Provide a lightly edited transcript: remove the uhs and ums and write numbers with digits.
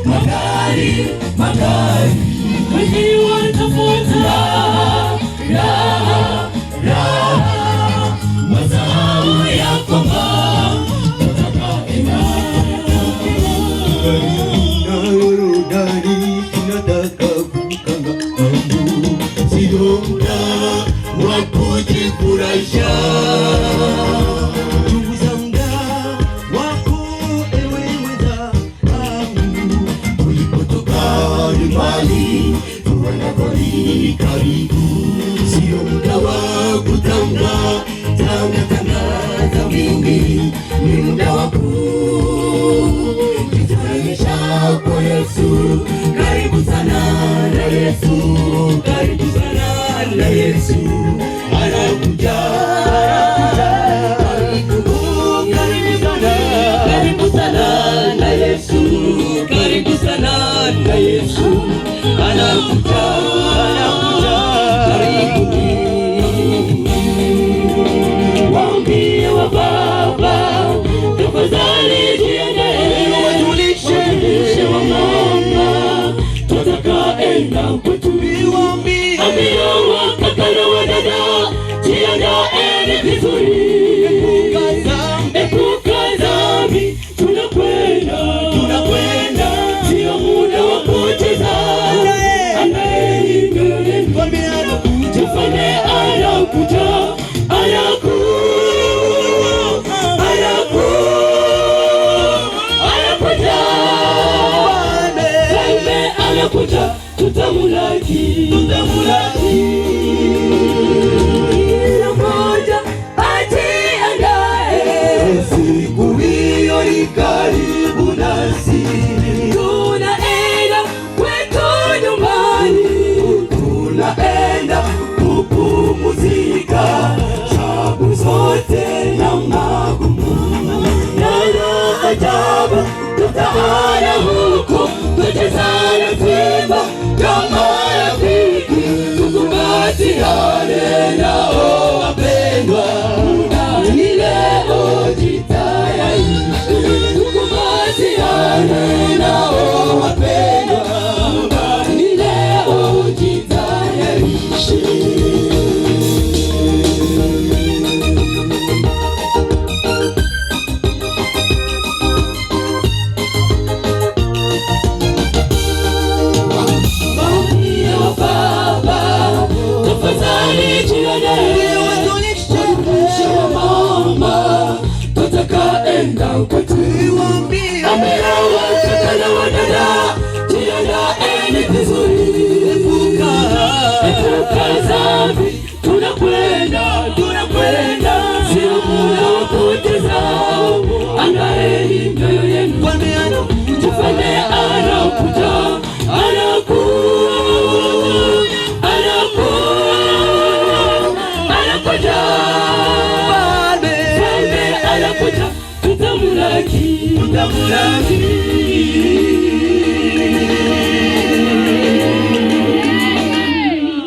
magari, magari. Wengi watafuta raha, raha, mazao ya kwamba tutakaenda. Yorodani tunataka kukanga mambo, sio muda wa kujifurahisha. Chunguza muda wako ewe mwenzangu, tulipotoka nyumbani tunakoenda karibu. Sio muda wa kutanga tanga tanga za wingi, ni muda wa kwa Yesu. Karibu sana na Yesu, karibu sana na Yesu. Anakuja, karibu sana na Yesu, karibu sana na Yesu. Anakuja, karibu. Waambie wa baba, tafadhali jiandae, wajulishe wa mama, tutakaenda kwetu. Ambia wa kaka na wa dada, jiandaeni vizuri. Epuka dhambi, tunakwenda, sio muda wa kucheza. Tufanye anakuja, anakuja, tutamulaki. Kila mmoja ajiandae, siku hiyo ni karibu nasi. Tunaenda kwetu nyumbani, tunaenda kupumzika. Tabu zote na magumu na ajabu tutaona huko, tuchezana kuimba kama rafiki, tukumbatiane nao wapendwa. Ni leo jitayarishe, tukumbatiane nao wapendwa. Ni leo jitayarishe. Tunakwenda, sio muda wa kupoteza. Andaeni mioyo yenu, tufanye anakuja, anakuja, tutamulaki.